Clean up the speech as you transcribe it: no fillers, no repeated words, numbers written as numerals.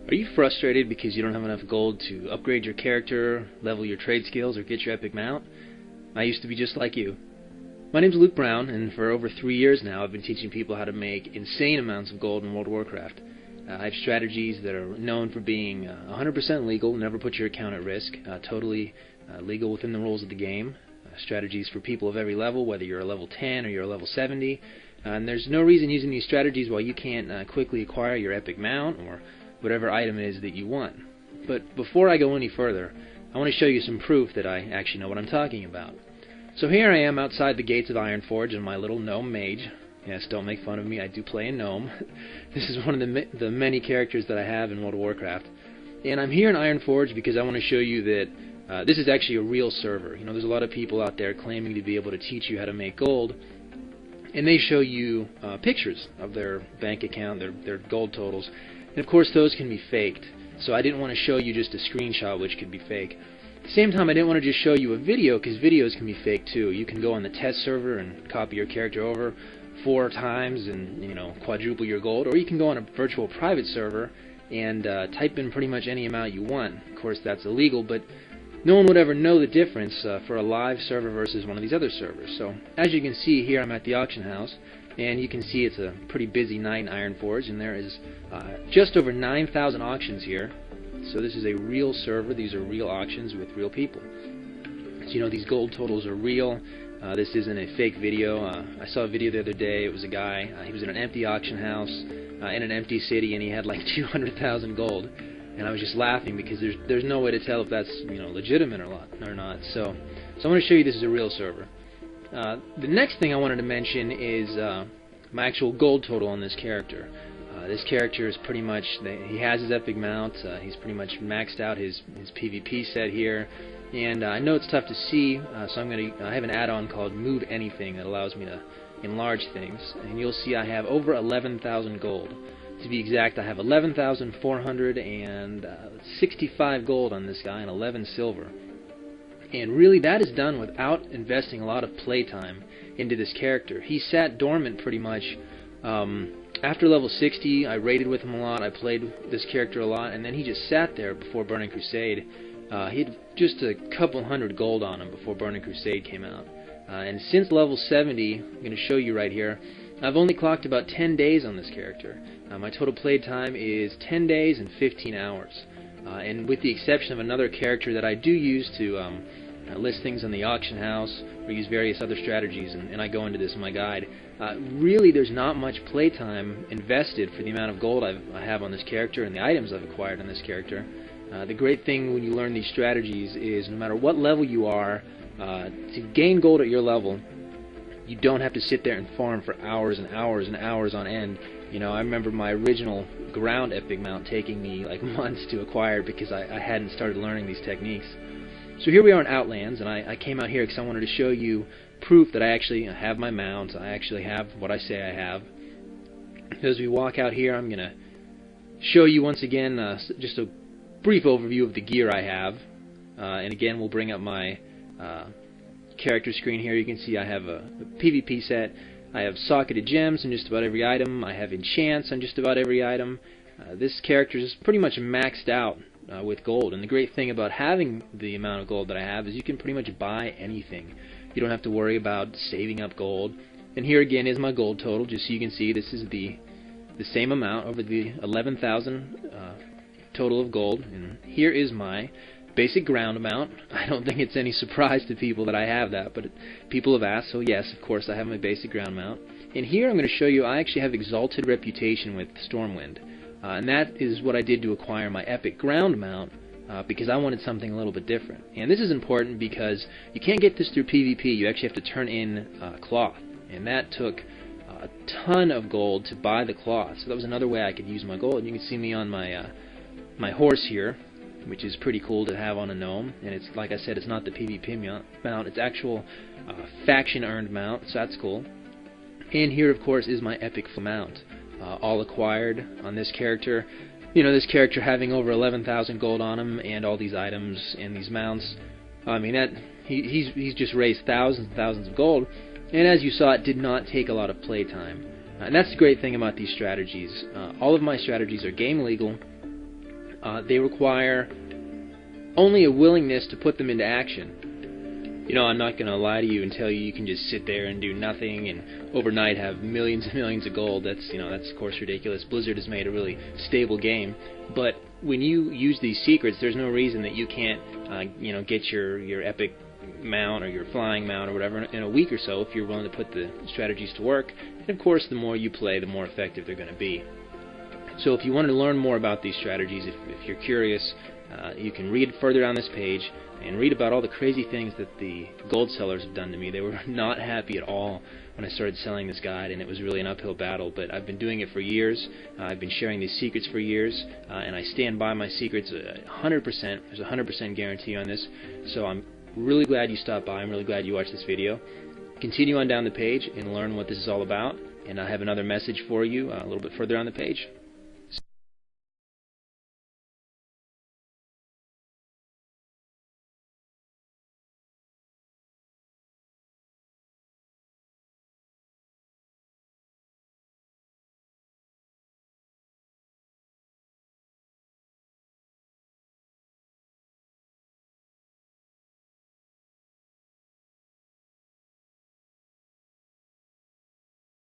Are you frustrated because you don't have enough gold to upgrade your character, level your trade skills, or get your epic mount? I used to be just like you. My name's Luke Brown, and for over 3 years now I've been teaching people how to make insane amounts of gold in World of Warcraft. I have strategies that are known for being 100% legal, never put your account at risk, totally legal within the rules of the game. Strategies for people of every level, whether you're a level 10 or you're a level 70. And there's no reason using these strategies while you can't quickly acquire your epic mount or whatever item it is that you want. But before I go any further, I want to show you some proof that I actually know what I'm talking about. So here I am outside the gates of Ironforge in my little gnome mage. Yes, don't make fun of me, I do play a gnome. This is one of the many characters that I have in World of Warcraft. And I'm here in Ironforge because I want to show you that this is actually a real server. You know, there's a lot of people out there claiming to be able to teach you how to make gold, and they show you pictures of their bank account, their gold totals. And of course those can be faked, so I didn't want to show you just a screenshot which could be fake. At the same time, I didn't want to just show you a video, because videos can be fake too. You can go on the test server and copy your character over 4 times and, you know, quadruple your gold, or you can go on a virtual private server and type in pretty much any amount you want. Of course that's illegal, but no one would ever know the difference for a live server versus one of these other servers. So as you can see here, I'm at the auction house, and you can see it's a pretty busy night in Ironforge, and there is just over 9,000 auctions here. So this is a real server. These are real auctions with real people. So you know, these gold totals are real. This isn't a fake video. I saw a video the other day. It was a guy. He was in an empty auction house in an empty city, and he had like 200,000 gold. And I was just laughing because there's no way to tell if that's, you know, legitimate or not. So I want to show you this is a real server. The next thing I wanted to mention is my actual gold total on this character. This character is pretty much, he has his epic mount, he's pretty much maxed out his PvP set here, and I know it's tough to see, so I have an add-on called Move Anything that allows me to enlarge things, and you'll see I have over 11,000 gold. To be exact, I have 11,465 gold on this guy and 11 silver. And really, that is done without investing a lot of playtime into this character. He sat dormant pretty much. After level 60, I raided with him a lot, I played this character a lot, and then he just sat there before Burning Crusade. He had just a couple hundred gold on him before Burning Crusade came out. And since level 70, I'm going to show you right here, I've only clocked about 10 days on this character. My total play time is 10 days and 15 hours. And with the exception of another character that I do use to list things on the auction house or use various other strategies, and I go into this in my guide, really there's not much playtime invested for the amount of gold I have on this character and the items I've acquired on this character. The great thing when you learn these strategies is no matter what level you are, to gain gold at your level, you don't have to sit there and farm for hours and hours and hours on end. You know, I remember my original ground epic mount taking me like months to acquire because I hadn't started learning these techniques. So here we are in Outlands, and I came out here because I wanted to show you proof that I actually have my mount. I actually have what I say I have. As we walk out here, I'm going to show you once again just a brief overview of the gear I have. And again, we'll bring up my character screen here. You can see I have a PvP set. I have socketed gems on just about every item. I have enchants on just about every item. This character is pretty much maxed out with gold, and the great thing about having the amount of gold that I have is you can pretty much buy anything. You don't have to worry about saving up gold. And here again is my gold total, just so you can see this is the same amount over the 11,000 total of gold. And here is my basic ground amount. I don't think it's any surprise to people that I have that, but people have asked, so yes, of course I have my basic ground mount. And here I'm going to show you I actually have Exalted Reputation with Stormwind. And that is what I did to acquire my epic ground mount, because I wanted something a little bit different. And this is important because you can't get this through PvP. You actually have to turn in cloth, and that took a ton of gold to buy the cloth. So that was another way I could use my gold. And you can see me on my my horse here, which is pretty cool to have on a gnome. And it's, like I said, it's not the PvP mount, it's actual faction earned mount, so that's cool. And here, of course, is my epic mount. All acquired on this character. You know, this character having over 11,000 gold on him and all these items and these mounts. I mean, he's just raised thousands and thousands of gold, and as you saw, it did not take a lot of playtime. And that's the great thing about these strategies. All of my strategies are game legal, they require only a willingness to put them into action. You know, I'm not going to lie to you and tell you you can just sit there and do nothing and overnight have millions and millions of gold. That's of course ridiculous. Blizzard has made a really stable game, but when you use these secrets, there's no reason that you can't get your epic mount or your flying mount or whatever in a week or so if you're willing to put the strategies to work. And of course, the more you play, the more effective they're going to be. So if you want to learn more about these strategies, if you're curious, you can read further down this page and read about all the crazy things that the gold sellers have done to me. They were not happy at all when I started selling this guide, and it was really an uphill battle, but I've been doing it for years. I've been sharing these secrets for years, and I stand by my secrets 100%. There's a 100% guarantee on this, so I'm really glad you stopped by. I'm really glad you watched this video. Continue on down the page and learn what this is all about, and I have another message for you a little bit further on the page.